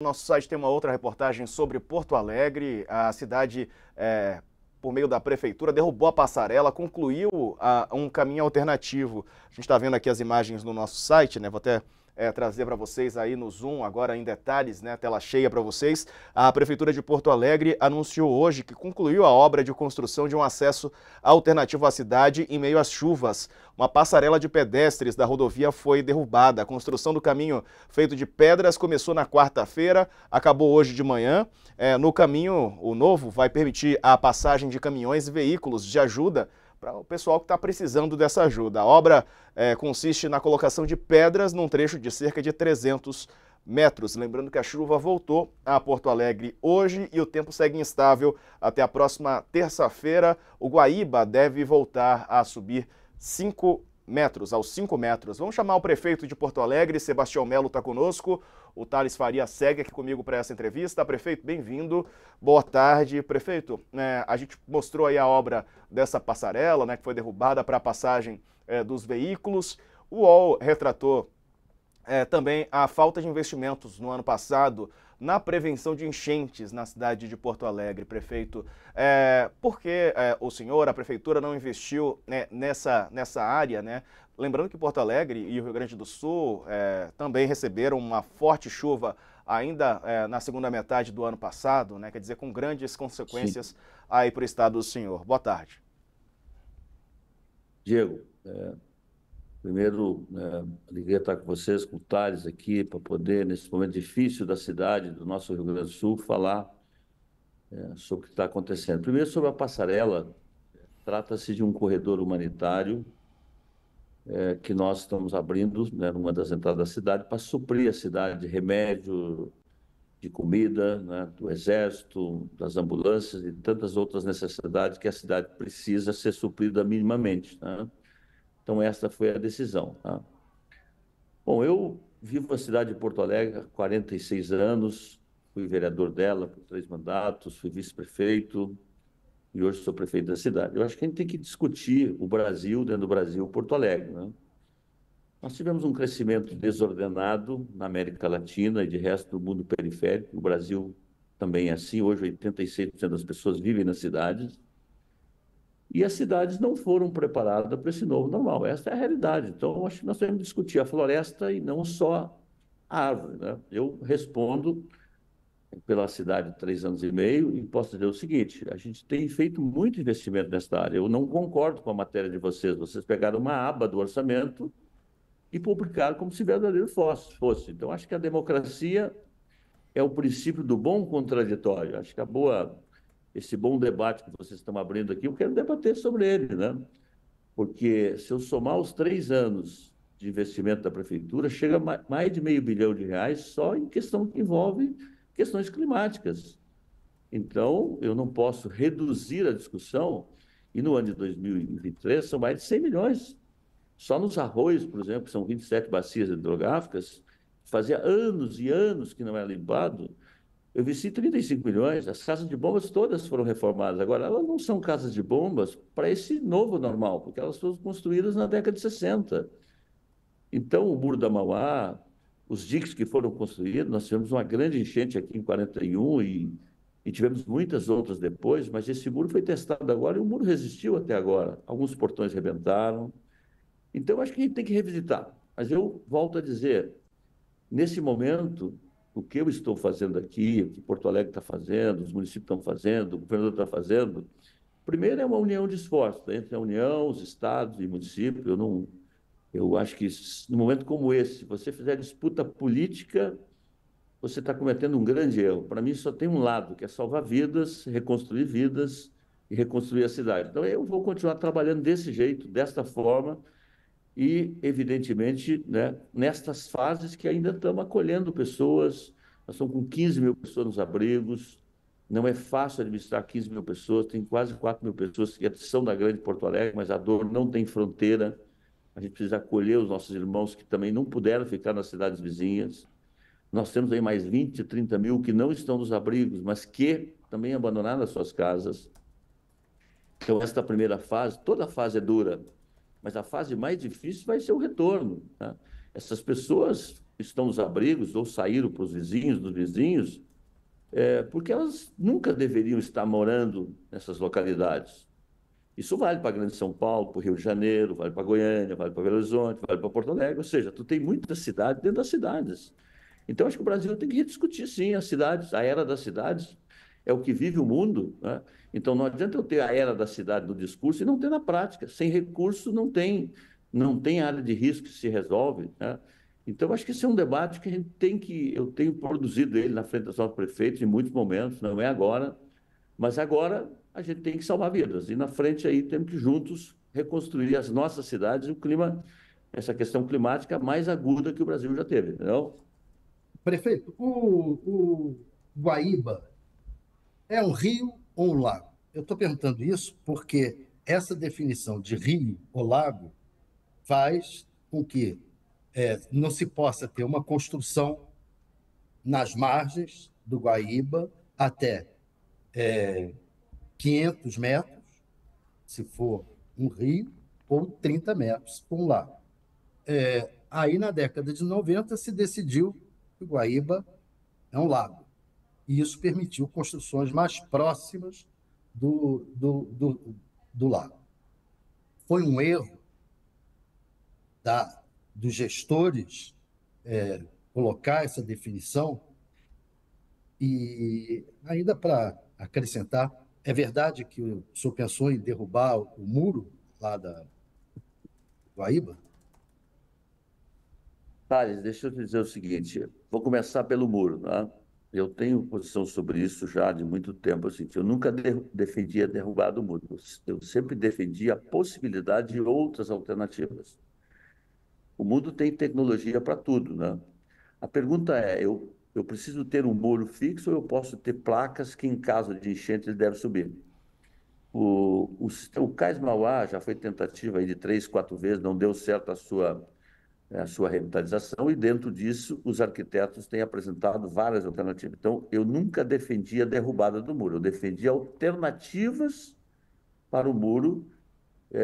No nosso site tem uma outra reportagem sobre Porto Alegre. A cidade, por meio da prefeitura, derrubou a passarela, concluiu um caminho alternativo. A gente está vendo aqui as imagens no nosso site, né? Vou até trazer para vocês aí no Zoom, agora em detalhes, né? Tela cheia para vocês. A Prefeitura de Porto Alegre anunciou hoje que concluiu a obra de construção de um acesso alternativo à cidade em meio às chuvas. Uma passarela de pedestres da rodovia foi derrubada. A construção do caminho feito de pedras começou na quarta-feira, acabou hoje de manhã. No caminho, o novo vai permitir a passagem de caminhões e veículos de ajuda para o pessoal que está precisando dessa ajuda. A obra consiste na colocação de pedras num trecho de cerca de 300 metros. Lembrando que a chuva voltou a Porto Alegre hoje e o tempo segue instável até a próxima terça-feira. O Guaíba deve voltar a subir 5 metros, aos 5 metros. Vamos chamar o prefeito de Porto Alegre, Sebastião Melo está conosco. O Thales Faria segue aqui comigo para essa entrevista. Prefeito, bem-vindo. Boa tarde. Prefeito, a gente mostrou aí a obra dessa passarela, né, que foi derrubada para a passagem dos veículos. O UOL retratou também a falta de investimentos no ano passado na prevenção de enchentes na cidade de Porto Alegre, prefeito. Por que o senhor, a prefeitura, não investiu, né, nessa área, né? Lembrando que Porto Alegre e o Rio Grande do Sul também receberam uma forte chuva ainda na segunda metade do ano passado, né? Quer dizer, com grandes Sim. consequências aí para o estado do senhor. Boa tarde. Diego, primeiro, liguei estar com vocês, com o Thales aqui, para poder, nesse momento difícil da cidade, do nosso Rio Grande do Sul, falar sobre o que está acontecendo. Primeiro, sobre a passarela, trata-se de um corredor humanitário que nós estamos abrindo, né, numa das entradas da cidade, para suprir a cidade de remédio, de comida, né, do exército, das ambulâncias e tantas outras necessidades que a cidade precisa ser suprida minimamente, né? Então, essa foi a decisão, tá? Bom, eu vivo a cidade de Porto Alegre há 46 anos, fui vereador dela por 3 mandatos, fui vice-prefeito e hoje sou prefeito da cidade. Eu acho que a gente tem que discutir o Brasil, dentro do Brasil, Porto Alegre, né? Nós tivemos um crescimento desordenado na América Latina e de resto do mundo periférico. O Brasil também é assim. Hoje, 86% das pessoas vivem nas cidades. E as cidades não foram preparadas para esse novo normal. Essa é a realidade. Então, acho que nós temos que discutir a floresta e não só a árvore, né? Eu respondo pela cidade há 3 anos e meio e posso dizer o seguinte: a gente tem feito muito investimento nessa área. Eu não concordo com a matéria de vocês. Vocês pegaram uma aba do orçamento e publicaram como se verdadeiro fosse. Então, acho que a democracia é o princípio do bom contraditório. Acho que esse bom debate que vocês estão abrindo aqui, eu quero debater sobre ele, né? Porque se eu somar os 3 anos de investimento da prefeitura, chega a mais de meio bilhão de reais só em questão que envolve questões climáticas. Então, eu não posso reduzir a discussão, e no ano de 2023 são mais de 100 milhões. Só nos arroios, por exemplo, que são 27 bacias hidrográficas, fazia anos e anos que não era limpado. Eu investi 35 milhões, as casas de bombas todas foram reformadas. Agora, elas não são casas de bombas para esse novo normal, porque elas foram construídas na década de 60. Então, o Muro da Mauá, os diques que foram construídos, nós tivemos uma grande enchente aqui em 41 e tivemos muitas outras depois, mas esse muro foi testado agora e o muro resistiu até agora. Alguns portões rebentaram. Então, acho que a gente tem que revisitar. Mas eu volto a dizer, nesse momento, o que eu estou fazendo aqui, o que Porto Alegre está fazendo, os municípios estão fazendo, o governador está fazendo, primeiro é uma união de esforços entre a União, os estados e municípios. Eu acho que num momento como esse, se você fizer disputa política, você está cometendo um grande erro. Para mim, só tem um lado, que é salvar vidas e reconstruir a cidade. Então, eu vou continuar trabalhando desse jeito, desta forma, e, evidentemente, né, nestas fases que ainda estamos acolhendo pessoas. Nós estamos com 15 mil pessoas nos abrigos, não é fácil administrar 15 mil pessoas, tem quase 4 mil pessoas que são da grande Porto Alegre, mas a dor não tem fronteira. A gente precisa acolher os nossos irmãos que também não puderam ficar nas cidades vizinhas. Nós temos aí mais 20, 30 mil que não estão nos abrigos, mas que também abandonaram as suas casas. Então, esta primeira fase, toda fase é dura, mas a fase mais difícil vai ser o retorno, tá? Essas pessoas estão nos abrigos ou saíram para os vizinhos, dos vizinhos, porque elas nunca deveriam estar morando nessas localidades. Isso vale para a Grande São Paulo, para o Rio de Janeiro, vale para Goiânia, vale para Belo Horizonte, vale para Porto Alegre, ou seja, tu tem muitas cidades dentro das cidades. Então, acho que o Brasil tem que rediscutir, sim, as cidades, a era das cidades é o que vive o mundo, né? Então, não adianta eu ter a era da cidade no discurso e não ter na prática. Sem recurso, não tem área de risco que se resolve, né? Então, acho que esse é um debate que a gente tem que... Eu tenho produzido ele na frente dos nossos prefeitos em muitos momentos, não é agora, mas agora a gente tem que salvar vidas. E na frente aí temos que juntos reconstruir as nossas cidades e o clima, essa questão climática mais aguda que o Brasil já teve, entendeu? Prefeito, o Guaíba é um rio ou um lago? Eu estou perguntando isso porque essa definição de rio ou lago faz com que não se possa ter uma construção nas margens do Guaíba até 500 metros, se for um rio, ou 30 metros, se for um lago. Aí, na década de 90, se decidiu que o Guaíba é um lago. E isso permitiu construções mais próximas do lago. Foi um erro dos gestores colocar essa definição. E ainda para acrescentar, é verdade que o senhor pensou em derrubar o muro lá da Guaíba? Thales, deixa eu te dizer o seguinte, vou começar pelo muro, tá? Eu tenho posição sobre isso já de muito tempo, assim, eu nunca defendi a derrubada do muro, eu sempre defendi a possibilidade de outras alternativas. O mundo tem tecnologia para tudo, né? A pergunta é, eu preciso ter um muro fixo ou eu posso ter placas que, em caso de enchente, ele deve subir? O Cais Mauá já foi tentativa aí de 3, 4 vezes, não deu certo a sua revitalização, e dentro disso os arquitetos têm apresentado várias alternativas. Então, eu nunca defendi a derrubada do muro, eu defendi alternativas para o muro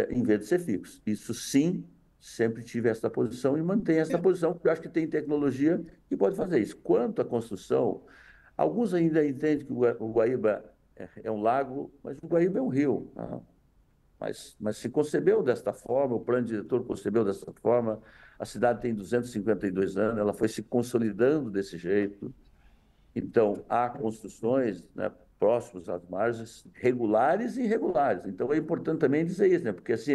em vez de ser fixo. Isso sim, sempre tive essa posição e mantenho essa posição, porque eu acho que tem tecnologia que pode fazer isso. Quanto à construção, alguns ainda entendem que o Guaíba é um lago, mas o Guaíba é um rio, né? Mas se concebeu desta forma, o plano diretor concebeu dessa forma, a cidade tem 252 anos, ela foi se consolidando desse jeito. Então, há construções, né, próximas às margens, regulares e irregulares. Então, é importante também dizer isso, né? Porque assim,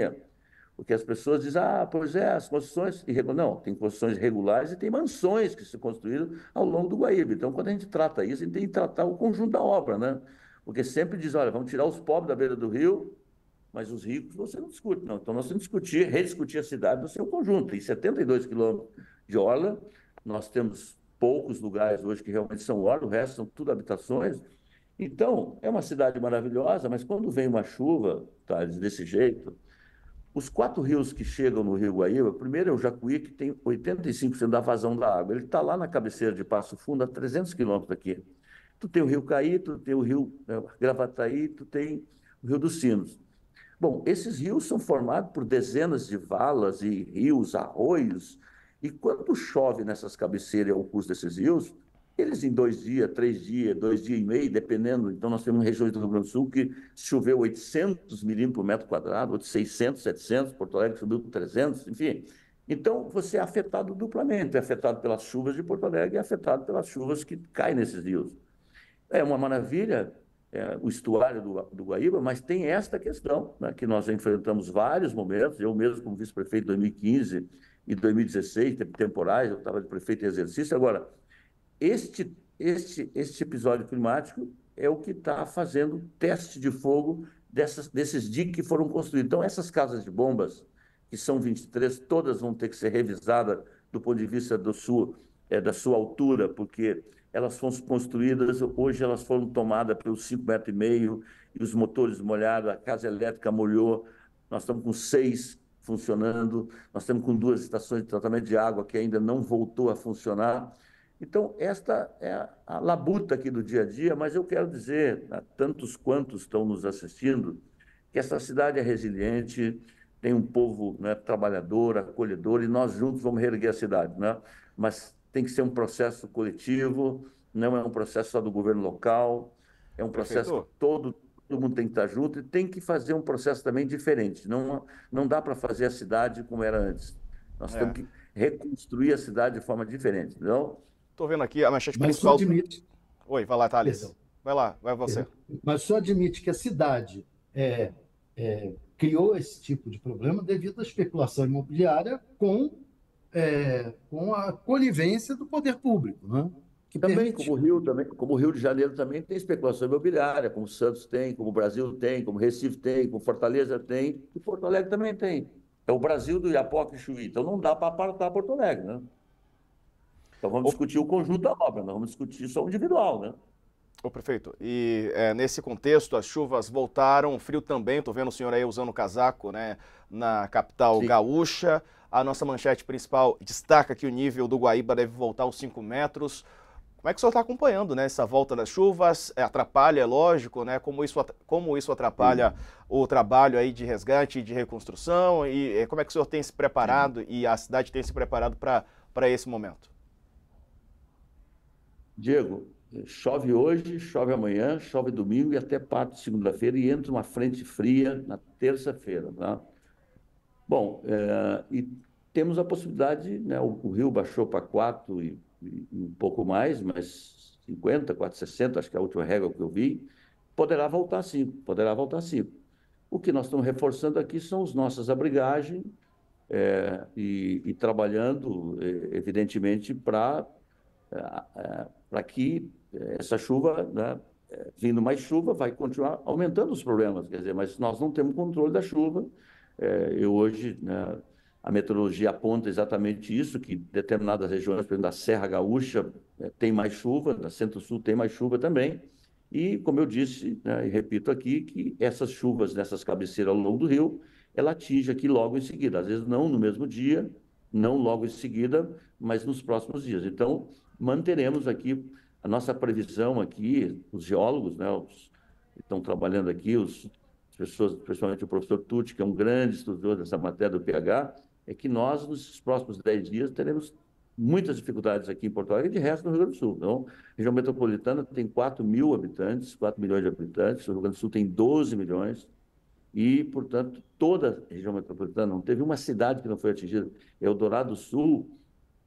porque as pessoas dizem, pois é, as construções irregulares. Não, tem construções regulares e tem mansões que se construíram ao longo do Guaíba. Então, quando a gente trata isso, a gente tem que tratar o conjunto da obra, né? Porque sempre diz, olha, vamos tirar os pobres da beira do rio, mas os ricos você não discute, não. Então, nós temos que discutir, rediscutir a cidade no seu conjunto. Tem 72 quilômetros de orla, nós temos poucos lugares hoje que realmente são orla, o resto são tudo habitações. Então, é uma cidade maravilhosa, mas quando vem uma chuva, Thales, desse jeito, os 4 rios que chegam no Rio Guaíba, primeiro é o Jacuí, que tem 85% da vazão da água. Ele está lá na cabeceira de Passo Fundo, a 300 quilômetros daqui. Tu tem o Rio Caí, tu tem o Rio Gravataí, tu tem o Rio dos Sinos. Bom, esses rios são formados por dezenas de valas e rios, arroios, e quando chove nessas cabeceiras ao curso desses rios, eles em 2 dias, 3 dias, 2 dias e meio, dependendo. Então, nós temos regiões do Rio Grande do Sul que choveu 800 milímetros por metro quadrado, outros 600, 700, Porto Alegre subiu 300, enfim. Então, você é afetado duplamente, é afetado pelas chuvas de Porto Alegre e é afetado pelas chuvas que caem nesses rios. É uma maravilha, o estuário do Guaíba, mas tem esta questão, né, que nós enfrentamos vários momentos, eu mesmo como vice-prefeito em 2015 e 2016, temporais, eu estava de prefeito em exercício. Agora, este episódio climático é o que está fazendo teste de fogo desses diques que foram construídos. Então, essas casas de bombas, que são 23, todas vão ter que ser revisadas do ponto de vista da sua altura, porque elas foram construídas, hoje elas foram tomadas pelos 5,5 metros, e os motores molhados, a casa elétrica molhou, nós estamos com 6 funcionando, nós estamos com 2 estações de tratamento de água que ainda não voltou a funcionar. Então, esta é a labuta aqui do dia a dia, mas eu quero dizer a tantos quantos estão nos assistindo que essa cidade é resiliente, tem um povo, né, trabalhador, acolhedor, e nós juntos vamos reerguer a cidade, né? Mas tem que ser um processo coletivo, não é um processo só do governo local, é um processo que Prefeito, todo mundo tem que estar junto e tem que fazer um processo também diferente. Não dá para fazer a cidade como era antes. Nós é, temos que reconstruir a cidade de forma diferente. Então, tô vendo aqui a manchete Mas só principal. admite, Oi, vai lá, Thales. perdão, Vai lá, vai você. mas só admite que a cidade criou esse tipo de problema devido à especulação imobiliária com a conivência do poder público, né? Que também, permitiu. como o Rio de Janeiro também tem especulação imobiliária, como Santos tem, como o Brasil tem, como Recife tem, como Fortaleza tem, e Porto Alegre também tem. É o Brasil do Iapoque e Chuí. Então não dá para apartar Porto Alegre, né? Então vamos Ô, discutir o conjunto da obra, não vamos discutir só o individual, né? ô prefeito, e nesse contexto as chuvas voltaram, o frio também, tô vendo o senhor aí usando casaco, né, na capital Sim. gaúcha. A nossa manchete principal destaca que o nível do Guaíba deve voltar aos 5 metros. Como é que o senhor está acompanhando, né, essa volta das chuvas? Atrapalha, é lógico, né? Como isso atrapalha Sim. o trabalho aí de resgate e de reconstrução? E como é que o senhor tem se Sim. preparado e a cidade tem se preparado para esse momento? Diego, chove hoje, chove amanhã, chove domingo e até parte de segunda-feira e entra uma frente fria na terça-feira, tá? Bom, e temos a possibilidade, né, o rio baixou para 4 e um pouco mais, mas 50, 4,60, acho que é a última régua que eu vi, poderá voltar sim, poderá voltar sim. O que nós estamos reforçando aqui são as nossas abrigagens e trabalhando, evidentemente, para que essa chuva, né, vindo mais chuva, vai continuar aumentando os problemas, quer dizer, mas nós não temos controle da chuva. Eu hoje, né, a meteorologia aponta exatamente isso, que determinadas regiões, por exemplo, da Serra Gaúcha, tem mais chuva, da Centro-Sul tem mais chuva também, e como eu disse, né, e repito aqui, que essas chuvas nessas cabeceiras ao longo do rio, ela atinge aqui logo em seguida, às vezes não no mesmo dia, não logo em seguida, mas nos próximos dias. Então, manteremos aqui a nossa previsão aqui, os geólogos, né, que estão trabalhando aqui, as pessoas, principalmente o professor Tucci, que é um grande estudioso dessa matéria do pH, é que nós, nos próximos 10 dias, teremos muitas dificuldades aqui em Porto Alegre e de resto no Rio Grande do Sul. Então, a região metropolitana tem 4 mil habitantes, 4 milhões de habitantes, o Rio Grande do Sul tem 12 milhões, e, portanto, toda a região metropolitana, não teve uma cidade que não foi atingida. Eldorado do Sul,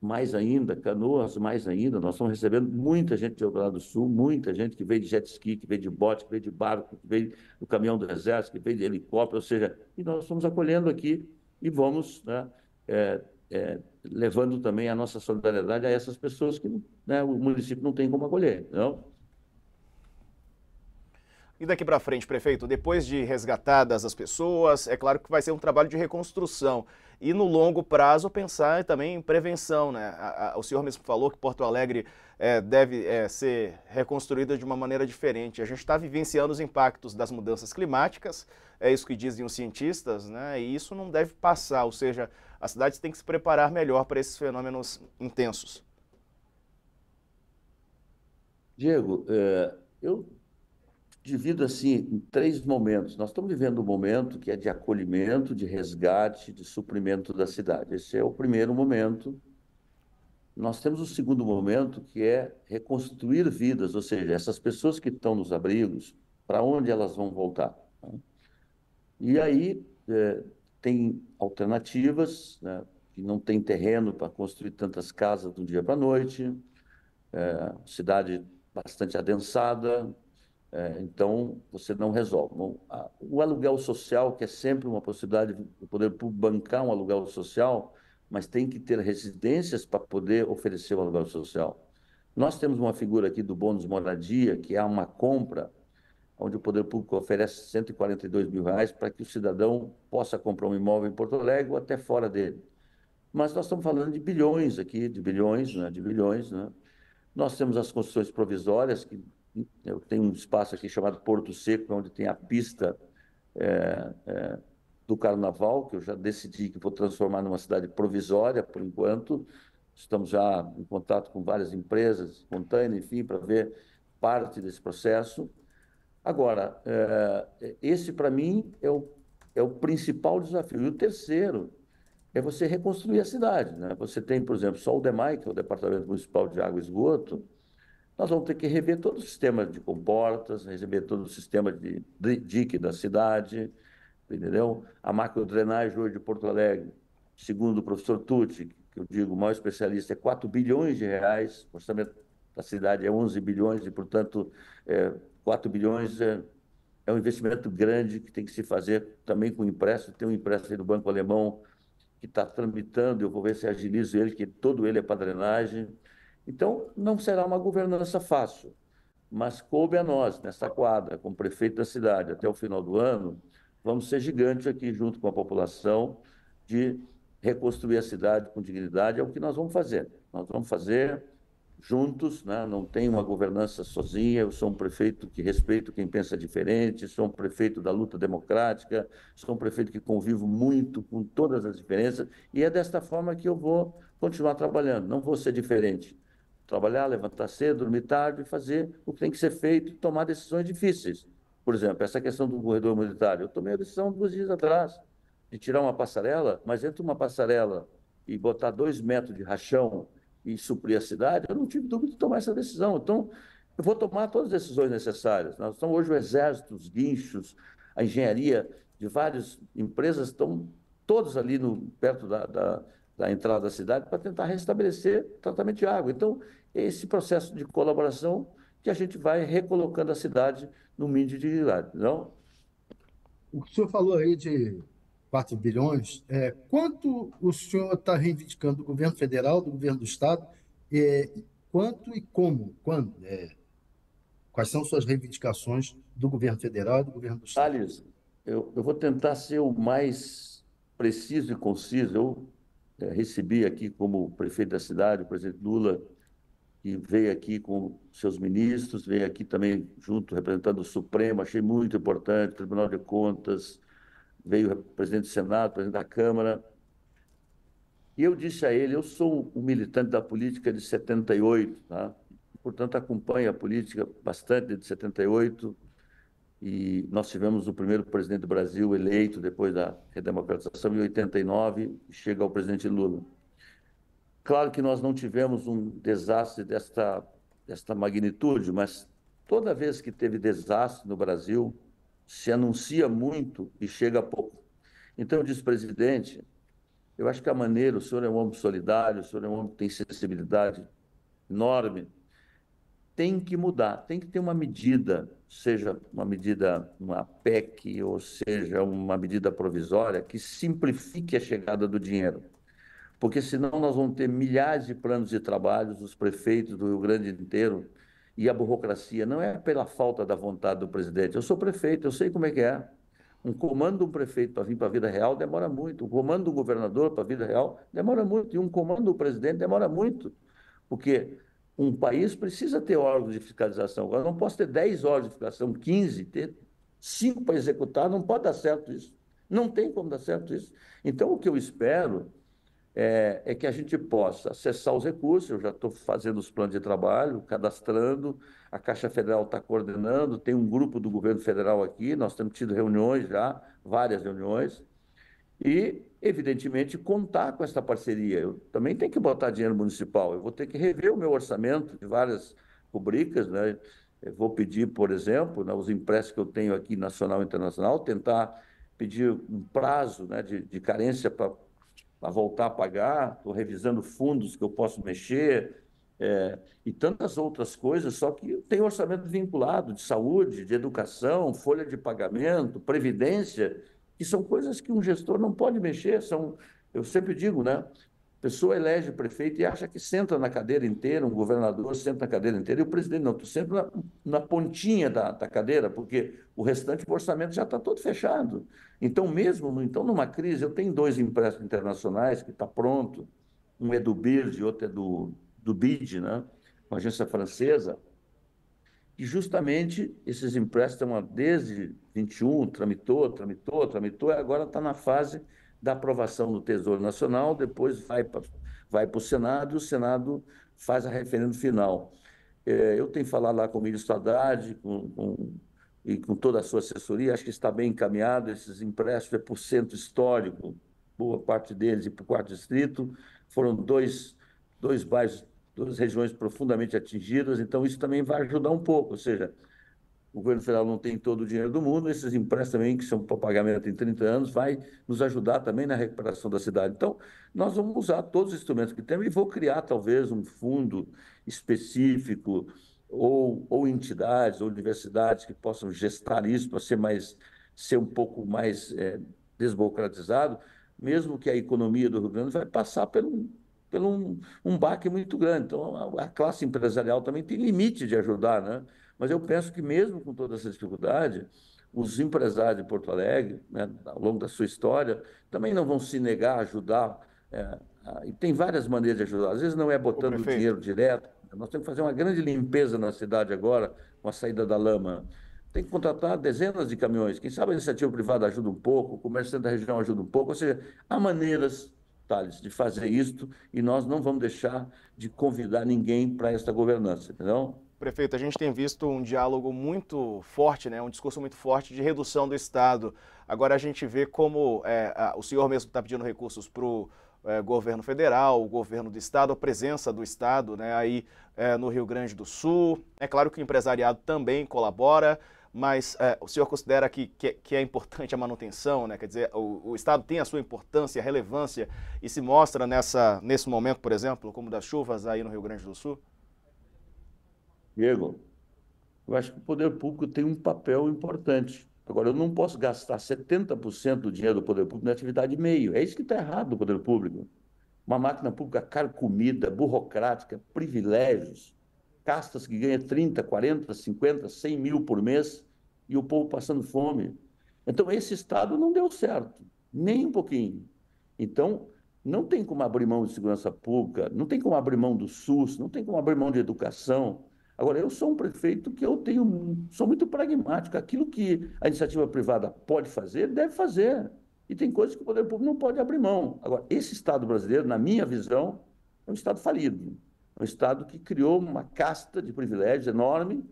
mais ainda, Canoas, mais ainda. Nós estamos recebendo muita gente de Eldorado do Sul, muita gente que veio de jet ski, que veio de bote, que veio de barco, que veio do caminhão do Exército, que veio de helicóptero, ou seja, e nós estamos acolhendo aqui e vamos, né, levando também a nossa solidariedade a essas pessoas que, né, o município não tem como acolher. Não? E daqui para frente, prefeito, depois de resgatadas as pessoas, é claro que vai ser um trabalho de reconstrução. E no longo prazo pensar também em prevenção, né? O senhor mesmo falou que Porto Alegre deve ser reconstruída de uma maneira diferente. A gente está vivenciando os impactos das mudanças climáticas, é isso que dizem os cientistas, né? E isso não deve passar, ou seja, a cidade tem que se preparar melhor para esses fenômenos intensos. Diego, eu divido assim em 3 momentos. Nós estamos vivendo um momento que é de acolhimento, de resgate, de suprimento da cidade. Esse é o primeiro momento. Nós temos o segundo momento, que é reconstruir vidas, ou seja, essas pessoas que estão nos abrigos, para onde elas vão voltar? Né? E aí tem alternativas, né, que não tem terreno para construir tantas casas de um dia para a noite, cidade bastante adensada, então você não resolve. O aluguel social, que é sempre uma possibilidade de poder bancar um aluguel social, mas tem que ter residências para poder oferecer o aluguel social. Nós temos uma figura aqui do bônus moradia, que é uma compra, onde o poder público oferece R$ 142 mil para que o cidadão possa comprar um imóvel em Porto Alegre ou até fora dele. Mas nós estamos falando de bilhões aqui, de bilhões, né, de bilhões, né? Nós temos as construções provisórias, que eu tenho um espaço aqui chamado Porto Seco, onde tem a pista do Carnaval, que eu já decidi que vou transformar numa cidade provisória, por enquanto. Estamos já em contato com várias empresas, Container, enfim, para ver parte desse processo. Agora, esse para mim é o principal desafio. E o terceiro é você reconstruir a cidade, né? Você tem, por exemplo, só o DEMAI, que é o Departamento Municipal de Água e Esgoto, nós vamos ter que rever todo o sistema de comportas, rever todo o sistema de dique da cidade, entendeu? A macrodrenagem hoje de Porto Alegre, segundo o professor Tucci, que eu digo, o maior especialista, é 4 bilhões de reais, o orçamento da cidade é 11 bilhões, e, portanto, 4 bilhões é um investimento grande que tem que se fazer também com empréstimo. Tem um empréstimo aí do Banco Alemão que está tramitando, eu vou ver se agilizo ele, que todo ele é para drenagem. Então, não será uma governança fácil, mas coube a nós, nessa quadra, como prefeito da cidade, até o final do ano, vamos ser gigantes aqui, junto com a população, de reconstruir a cidade com dignidade. É o que nós vamos fazer. Nós vamos fazer juntos, né? Não tem uma governança sozinha. Eu sou um prefeito que respeito quem pensa diferente, sou um prefeito da luta democrática, sou um prefeito que convivo muito com todas as diferenças, e é desta forma que eu vou continuar trabalhando. Não vou ser diferente. Trabalhar, levantar cedo, dormir tarde, fazer o que tem que ser feito e tomar decisões difíceis. Por exemplo, essa questão do corredor humanitário. Eu tomei a decisão 2 dias atrás de tirar uma passarela, mas entre uma passarela e botar 2 metros de rachão e suprir a cidade, eu não tive dúvida de tomar essa decisão. Então, eu vou tomar todas as decisões necessárias. Nós estamos hoje, o Exército, os guinchos, a engenharia de várias empresas estão todos ali perto da entrada da cidade para tentar restabelecer o tratamento de água. Então, é esse processo de colaboração que a gente vai recolocando a cidade no mínimo de dignidade, não? O senhor falou aí de 4 bilhões. Quanto o senhor está reivindicando do governo federal, do governo do estado? Quanto e como? Quando? Quais são suas reivindicações do governo federal e do governo do estado? Thales, eu vou tentar ser o mais preciso e conciso. Eu recebi aqui como prefeito da cidade o presidente Lula, que veio aqui com seus ministros, veio aqui também junto representando o Supremo, achei muito importante, Tribunal de Contas, veio o presidente do Senado, presidente da Câmara. E eu disse a ele, eu sou um militante da política de 78, tá? Portanto, acompanho a política bastante desde 78, e nós tivemos o primeiro presidente do Brasil eleito depois da redemocratização em 89, e chega ao presidente Lula. Claro que nós não tivemos um desastre desta magnitude, mas toda vez que teve desastre no Brasil, se anuncia muito e chega pouco. Então, eu disse, presidente, eu acho que a maneira, o senhor é um homem solidário, o senhor é um homem que tem sensibilidade enorme, tem que mudar, tem que ter uma medida, seja uma medida, uma PEC, ou seja, uma medida provisória, que simplifique a chegada do dinheiro. Porque senão nós vamos ter milhares de planos de trabalhos, os prefeitos do Rio Grande inteiro, e a burocracia não é pela falta da vontade do presidente. Eu sou prefeito, eu sei como é que é. Um comando de um prefeito para vir para a vida real demora muito, um comando do governador para a vida real demora muito, e um comando do presidente demora muito, porque um país precisa ter órgãos de fiscalização. Agora, não posso ter 10 órgãos de fiscalização, 15, ter 5 para executar, não pode dar certo isso. Não tem como dar certo isso. Então, o que eu espero é que a gente possa acessar os recursos. Eu já estou fazendo os planos de trabalho, cadastrando, a Caixa Federal está coordenando, tem um grupo do governo federal aqui, nós temos tido reuniões já, várias reuniões, e, evidentemente, contar com essa parceria. Eu também tenho que botar dinheiro municipal, eu vou ter que rever o meu orçamento de várias rubricas, né? Eu vou pedir, por exemplo, né, os empréstimos que eu tenho aqui, nacional e internacional, tentar pedir um prazo, né, de carência para voltar a pagar, estou revisando fundos que eu posso mexer, e tantas outras coisas, só que tem orçamento vinculado de saúde, de educação, folha de pagamento, previdência, que são coisas que um gestor não pode mexer. Eu sempre digo, né? A pessoa elege prefeito e acha que senta na cadeira inteira, um governador senta na cadeira inteira, e o presidente não, tu senta na pontinha da cadeira, porque o restante do orçamento já está todo fechado. Então, então, numa crise, eu tenho 2 empréstimos internacionais que está pronto, um é do BIRD e outro é do BID, né? Uma agência francesa, e justamente esses empréstimos desde 21, tramitou, e agora está na fase da aprovação do Tesouro Nacional, depois vai para o Senado, e o Senado faz a referendo final. Eu tenho falado lá com o ministro Haddad e com toda a sua assessoria, acho que está bem encaminhado. Esses empréstimos é por centro histórico, boa parte deles, e para o quarto distrito, foram dois bairros, duas regiões profundamente atingidas, então isso também vai ajudar um pouco, ou seja, o governo federal não tem todo o dinheiro do mundo, esses empréstimos também, que são para pagamento em 30 anos, vai nos ajudar também na recuperação da cidade. Então, nós vamos usar todos os instrumentos que temos e vou criar talvez um fundo específico ou entidades ou universidades que possam gestar isso para ser um pouco mais desburocratizado, mesmo que a economia do Rio Grande vai passar por um baque muito grande. Então, a classe empresarial também tem limite de ajudar, né? Mas eu penso que mesmo com toda essa dificuldade, os empresários de Porto Alegre, né, ao longo da sua história, também não vão se negar a ajudar. E tem várias maneiras de ajudar. Às vezes não é Ô, botando o dinheiro prefeito. direto. Nós temos que fazer uma grande limpeza na cidade agora, com a saída da lama. Tem que contratar dezenas de caminhões. Quem sabe a iniciativa privada ajuda um pouco, o comerciante da região ajuda um pouco. Ou seja, há maneiras, Thales, de fazer isto e nós não vamos deixar de convidar ninguém para esta governança, entendeu? Prefeito, a gente tem visto um diálogo muito forte, né, um discurso muito forte de redução do Estado. Agora a gente vê como o senhor mesmo está pedindo recursos para o governo federal, o governo do Estado, a presença do Estado, né, aí no Rio Grande do Sul. É claro que o empresariado também colabora, mas o senhor considera que é importante a manutenção, né? Quer dizer, o Estado tem a sua importância, relevância e se mostra nesse momento, por exemplo, como das chuvas aí no Rio Grande do Sul? Diego, eu acho que o poder público tem um papel importante. Agora, eu não posso gastar 70% do dinheiro do poder público na atividade meio. É isso que está errado no poder público. Uma máquina pública carcomida, burocrática, privilégios, castas que ganham 30, 40, 50, 100 mil por mês e o povo passando fome. Então, esse Estado não deu certo, nem um pouquinho. Então, não tem como abrir mão de segurança pública, não tem como abrir mão do SUS, não tem como abrir mão de educação. Agora, eu sou um prefeito que sou muito pragmático. Aquilo que a iniciativa privada pode fazer, deve fazer. E tem coisas que o poder público não pode abrir mão. Agora, esse Estado brasileiro, na minha visão, é um Estado falido. É um Estado que criou uma casta de privilégios enorme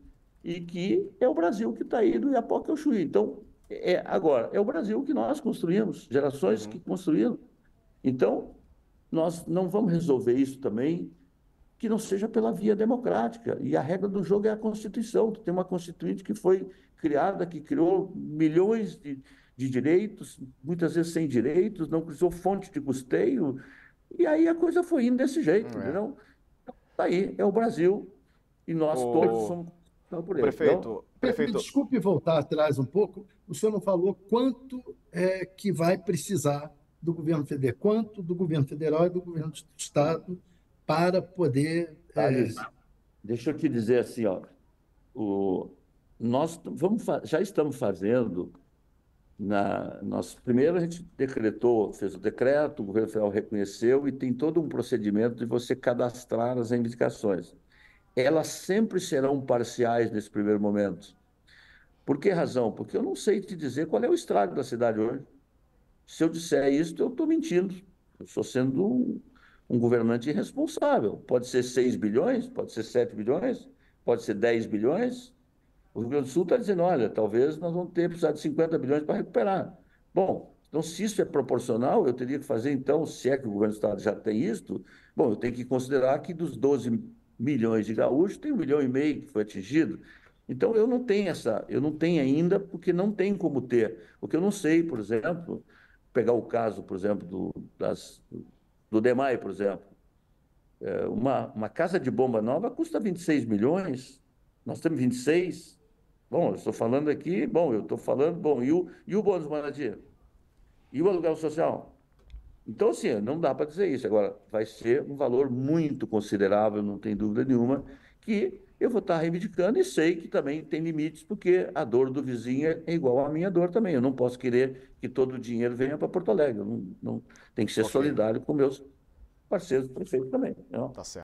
e que é o Brasil que está aí do Iapoque ao Chuí. Então, agora, é o Brasil que nós construímos, gerações que construíram. Então, nós não vamos resolver isso também que não seja pela via democrática. E a regra do jogo é a Constituição. Tem uma Constituinte que foi criada, que criou milhões de direitos, muitas vezes sem direitos, não criou fonte de custeio, e aí a coisa foi indo desse jeito, entendeu? Está aí, é o Brasil, e nós todos O, somos por o ele, entendeu? prefeito, Me prefeito, desculpe voltar atrás um pouco. O senhor não falou quanto é que vai precisar do governo federal, quanto do governo federal e do governo do estado para poder. Thales, deixa eu te dizer assim, ó, nós já estamos fazendo. Primeiro, a gente fez o decreto, o governo federal reconheceu e tem todo um procedimento de você cadastrar as reivindicações. Elas sempre serão parciais nesse primeiro momento. Por que razão? Porque eu não sei te dizer qual é o estrago da cidade hoje. Se eu disser isso, eu estou mentindo. Eu estou sendo um governante irresponsável. Pode ser 6 bilhões, pode ser 7 bilhões, pode ser 10 bilhões. O Rio Grande do Sul está dizendo, olha, talvez nós vamos precisar de 50 bilhões para recuperar. Bom, então se isso é proporcional, eu teria que fazer, então, se é que o governo do Estado já tem isto, bom, eu tenho que considerar que dos 12 milhões de gaúchos, tem 1,5 milhão que foi atingido. Então, eu não tenho ainda, porque não tem como ter. Porque eu não sei, por exemplo, pegar o caso, por exemplo, do DEMAI, por exemplo. Uma casa de bomba nova custa 26 milhões, nós temos 26. Bom, eu estou falando aqui, e o bônus moradia? E o aluguel social? Então, assim, não dá para dizer isso. Agora, vai ser um valor muito considerável, não tem dúvida nenhuma, que eu vou estar reivindicando e sei que também tem limites, porque a dor do vizinho é igual à minha dor também. Eu não posso querer que todo o dinheiro venha para Porto Alegre. Tem que ser ok, solidário com meus parceiros prefeitos também, não? tá certo.